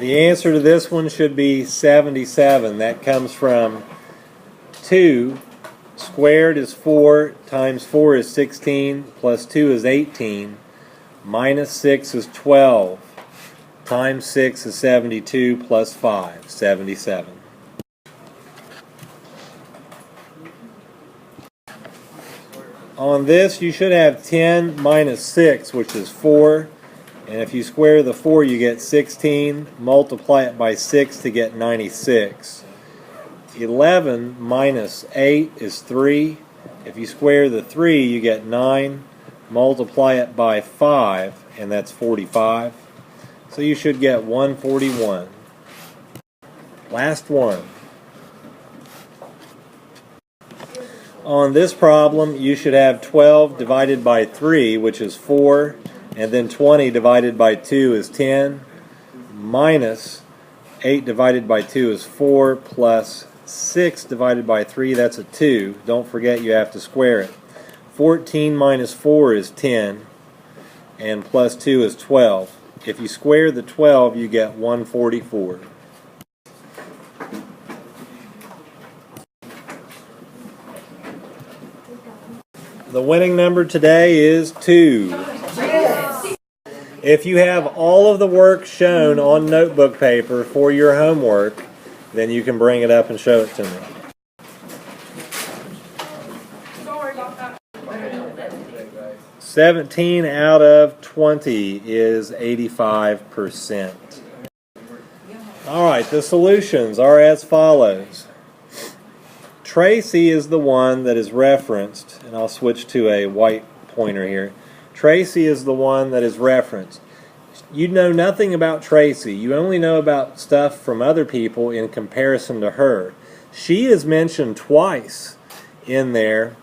The answer to this one should be 77. That comes from 2 squared is 4 times 4 is 16 plus 2 is 18 minus 6 is 12 times 6 is 72 plus 5, 77. On this you should have 10 minus 6, which is 4. And if you square the 4, you get 16. Multiply it by 6 to get 96. 11 minus 8 is 3. If you square the 3, you get 9. Multiply it by 5, and that's 45. So you should get 141. Last one. On this problem, you should have 12 divided by 3, which is 4. And then 20 divided by 2 is 10, minus 8 divided by 2 is 4, plus 6 divided by 3, that's a 2. Don't forget you have to square it. 14 minus 4 is 10, and plus 2 is 12. If you square the 12, you get 144. The winning number today is 2. If you have all of the work shown on notebook paper for your homework, then you can bring it up and show it to me. Sorry about that. 17 out of 20 is 85%. Alright, the solutions are as follows. Tracy is the one that is referenced, and I'll switch to a white pointer here. Tracy is the one that is referenced. You know nothing about Tracy. You only know about stuff from other people in comparison to her. She is mentioned twice in there,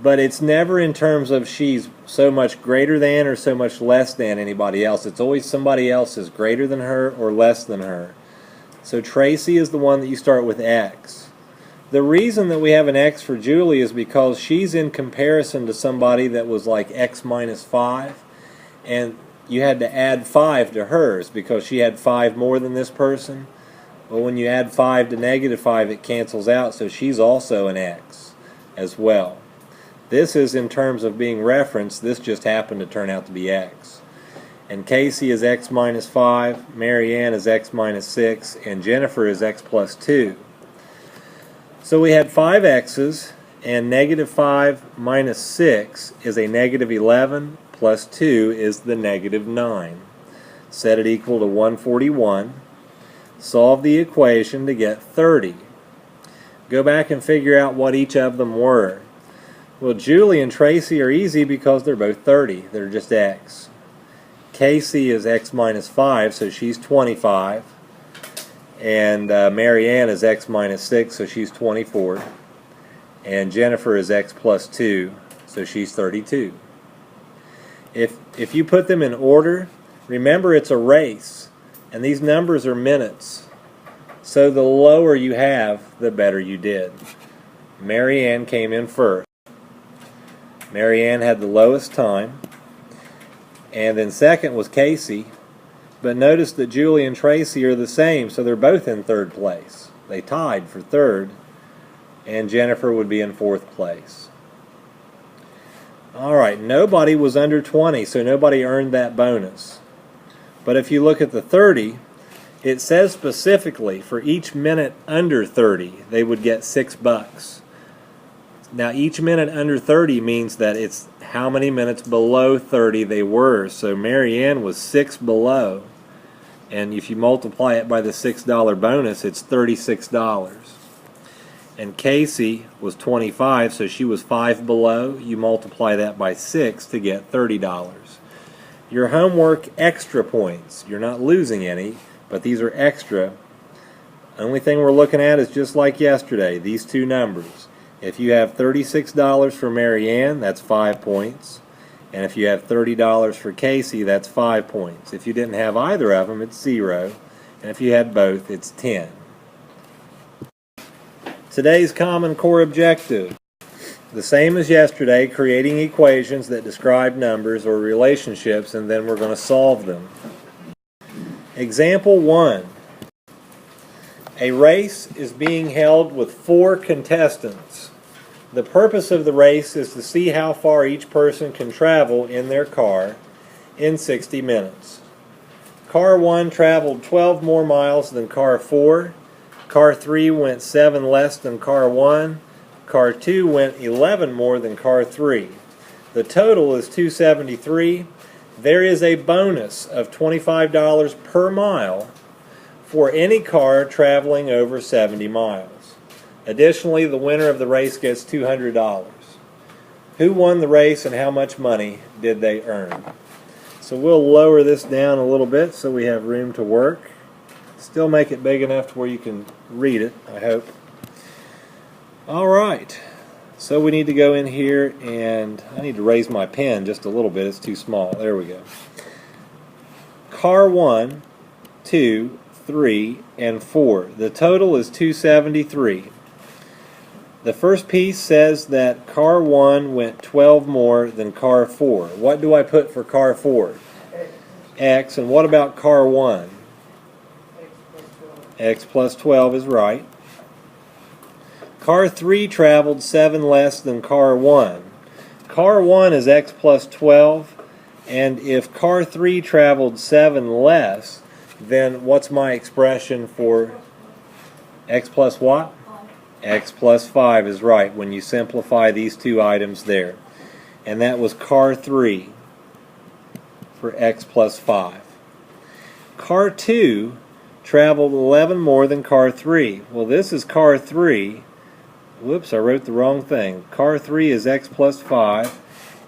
but it's never in terms of she's so much greater than or so much less than anybody else. It's always somebody else is greater than her or less than her. So Tracy is the one that you start with X. The reason that we have an X for Julie is because she's in comparison to somebody that was like X minus 5, and you had to add 5 to hers because she had 5 more than this person. Well, when you add 5 to negative 5, it cancels out, so she's also an X as well. This is in terms of being referenced. This just happened to turn out to be X. And Casey is X minus 5, Mary Ann is X minus 6, and Jennifer is X plus 2. So we had 5 X's, and negative 5 minus 6 is a negative 11, plus 2 is the negative 9. Set it equal to 141. Solve the equation to get 30. Go back and figure out what each of them were. Well, Julie and Tracy are easy because they're both 30. They're just X. Casey is X minus 5, so she's 25. And Mary Ann is X minus 6, so she's 24. And Jennifer is X plus 2, so she's 32. If you put them in order, remember it's a race, and these numbers are minutes. So the lower you have, the better you did. Mary Ann came in first. Mary Ann had the lowest time. And then second was Casey. But notice that Julie and Tracy are the same, so they're both in third place. They tied for third, and Jennifer would be in fourth place. Alright, nobody was under 20, so nobody earned that bonus. But if you look at the 30, it says specifically for each minute under 30, they would get $6. Now each minute under 30 means that it's how many minutes below 30 they were. So Mary Ann was 6 below. And if you multiply it by the $6 bonus, it's $36. And Casey was 25, so she was 5 below. You multiply that by 6 to get $30. Your homework extra points. You're not losing any, but these are extra. Only thing we're looking at is just like yesterday, these two numbers. If you have $36 for Mary Ann, that's 5 points. And if you have $30 for Casey, that's 5 points. If you didn't have either of them, it's 0. And if you had both, it's 10. Today's Common Core objective. The same as yesterday, creating equations that describe numbers or relationships, and then we're going to solve them. Example 1. A race is being held with 4 contestants. The purpose of the race is to see how far each person can travel in their car in 60 minutes. Car 1 traveled 12 more miles than Car 4. Car 3 went 7 less than Car 1. Car 2 went 11 more than Car 3. The total is 273. There is a bonus of $25 per mile for any car traveling over 70 miles. Additionally, the winner of the race gets $200. Who won the race and how much money did they earn? So we'll lower this down a little bit so we have room to work. Still make it big enough to where you can read it, I hope. All right. So we need to go in here, and I need to raise my pen just a little bit. It's too small. There we go. Car 1, 2, 3, and 4. The total is 273. The first piece says that Car 1 went 12 more than Car 4. What do I put for Car 4? X. And what about Car 1? X plus 12 is right. Car 3 traveled 7 less than Car 1. Car 1 is X plus 12, and if Car 3 traveled 7 less, then what's my expression for X plus what? X plus 5 is right when you simplify these two items there. And that was Car 3 for X plus 5. Car 2 traveled 11 more than Car 3. Well, this is Car 3. Whoops, I wrote the wrong thing. Car 3 is X plus 5,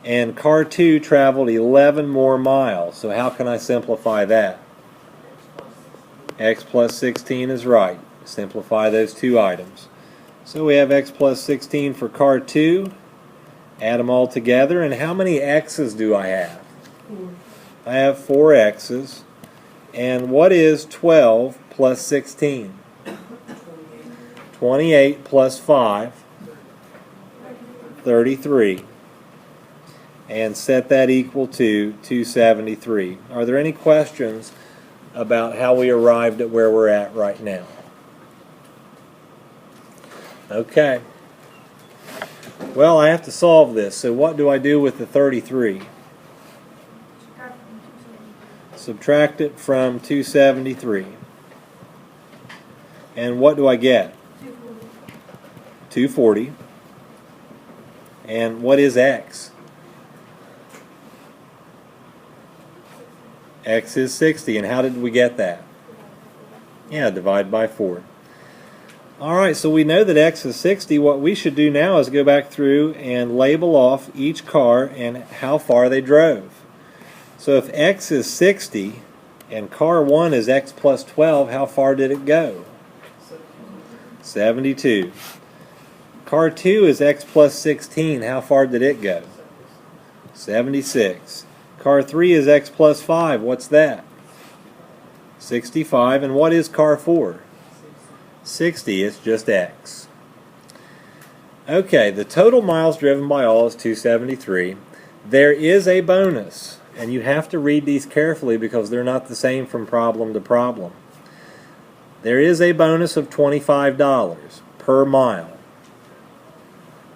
and Car 2 traveled 11 more miles. So how can I simplify that? X plus 16 is right. Simplify those two items. So we have X plus 16 for Car 2. Add them all together, and how many X's do I have? I have 4 X's. And what is 12 plus 16? 28 plus 5, 33. And set that equal to 273. Are there any questions about how we arrived at where we're at right now? Okay. Well, I have to solve this. So what do I do with the 33? Subtract it from 273. And what do I get? 240. And what is X? X is 60. And how did we get that? Yeah, divide by 4. Alright, so we know that X is 60. What we should do now is go back through and label off each car and how far they drove. So if X is 60 and car 1 is X plus 12, how far did it go? 72. Car 2 is X plus 16. How far did it go? 76. Car 3 is X plus 5. What's that? 65. And what is car 4? 60. It's just X. Okay, the total miles driven by all is 273. There is a bonus, and you have to read these carefully because they're not the same from problem to problem. There is a bonus of $25 per mile.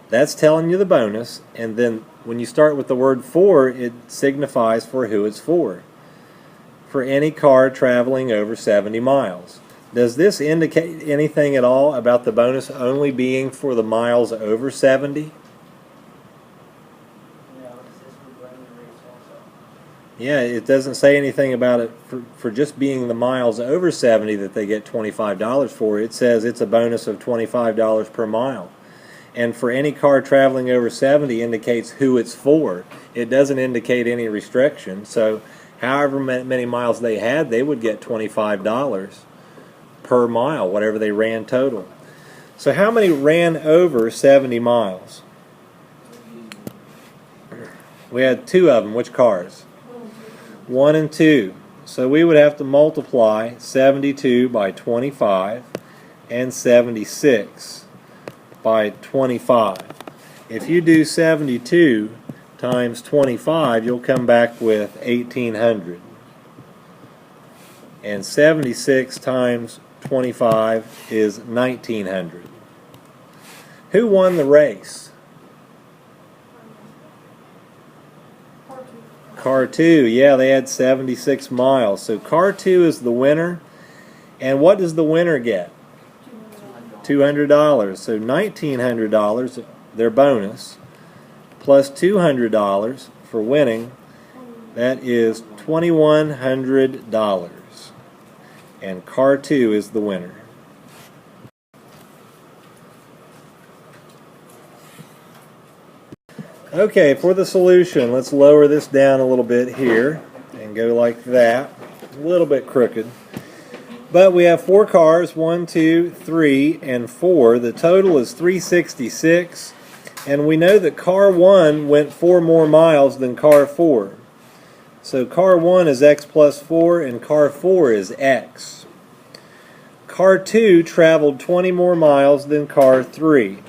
That's telling you the bonus, and then when you start with the word for, it signifies for who it's for. For any car traveling over 70 miles. Does this indicate anything at all about the bonus only being for the miles over 70? Yeah, it doesn't say anything about it for just being the miles over 70 that they get $25 for. It says it's a bonus of $25 per mile. And for any car traveling over 70 indicates who it's for. It doesn't indicate any restriction. So however many miles they had, they would get $25 per mile, whatever they ran total. So how many ran over 70 miles? We had 2 of them. Which cars? 1 and 2. So we would have to multiply 72 by 25 and 76 by 25. If you do 72 times 25, you'll come back with 1,800. And 76 times 25 is 1900. Who won the race? Car 2. Yeah, they had 76 miles. So car 2 is the winner. And what does the winner get? $200. So $1,900, their bonus, plus $200 for winning. That is $2,100. And car 2 is the winner. Okay, for the solution, let's lower this down a little bit here and go like that. A little bit crooked. But we have 4 cars, 1, 2, 3, and 4. The total is 366. And we know that car 1 went 4 more miles than car 4. So car 1 is x plus 4 and car 4 is x. Car 2 traveled 20 more miles than car 3.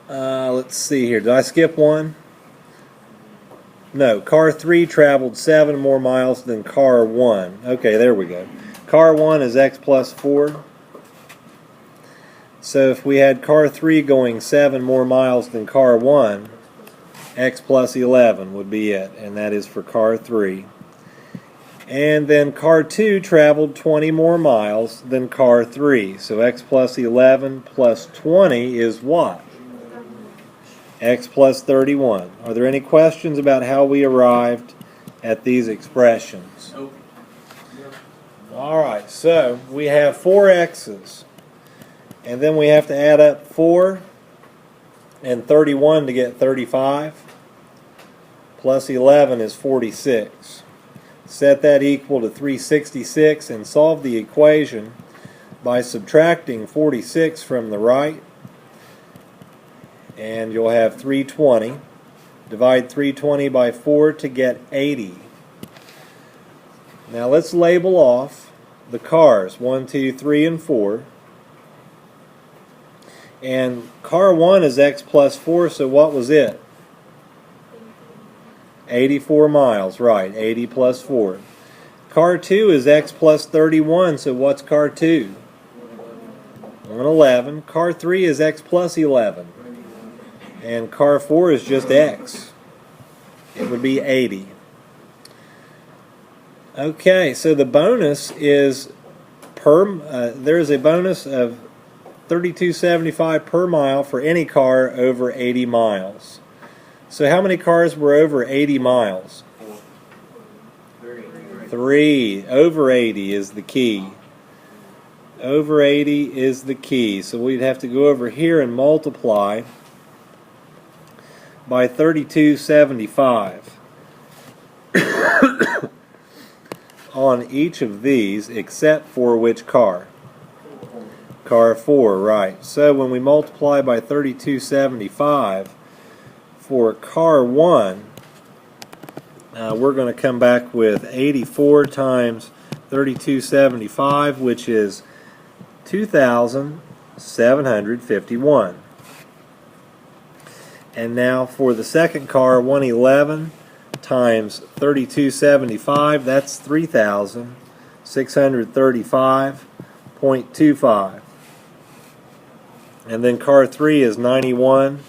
Let's see here. Did I skip one? No. Car 3 traveled 7 more miles than car 1. Okay, there we go. Car 1 is x plus 4. So if we had car 3 going 7 more miles than car 1, x plus 11 would be it, and that is for car 3. And then car 2 traveled 20 more miles than car 3. So x plus 11 plus 20 is what? X plus 31. Are there any questions about how we arrived at these expressions? Nope. Alright, so we have 4 x's. And then we have to add up 4 and 31 to get 35. Plus 11 is 46. Set that equal to 366 and solve the equation by subtracting 46 from the right. And you'll have 320. Divide 320 by 4 to get 80. Now let's label off the cars 1, 2, 3, and 4. And car 1 is x plus 4, so what was it? 84 miles, right, 80 plus 4. Car 2 is x plus 31, so what's car 2? 111. Car 3 is x plus 11. And car 4 is just x. It would be 80. Okay, so the bonus is there is a bonus of $32.75 per mile for any car over 80 miles. So how many cars were over 80 miles? 3. Over 80 is the key. Over 80 is the key. So we'd have to go over here and multiply by 3275 on each of these except for which car? Car 4, right. So when we multiply by 3275 for car 1, we're going to come back with 84 times 3275, which is 2,751. And now for the second car, 111 times 3275, that's 3,635.25. And then car 3 is 91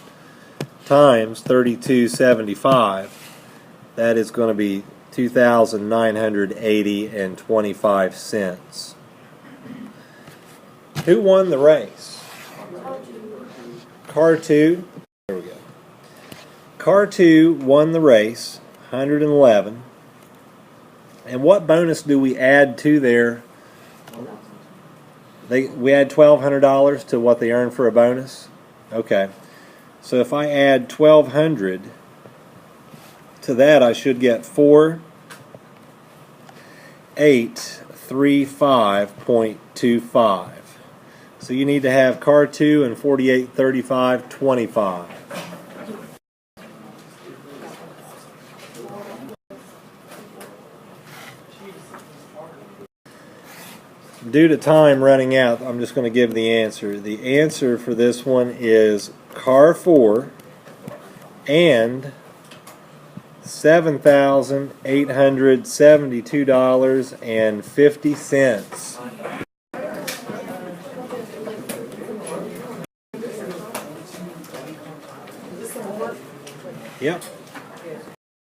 times 3275. That is going to be 2,980.25. Who won the race? Car 2. There we go. Car 2 won the race, 111. And what bonus do we add to their? We add $1,200 to what they earn for a bonus? Okay. So if I add $1,200 to that, I should get 4,835.25. So you need to have car 2 and 4835.25. Due to time running out, I'm just going to give the answer. The answer for this one is car 4 and $7,872.50. Yep.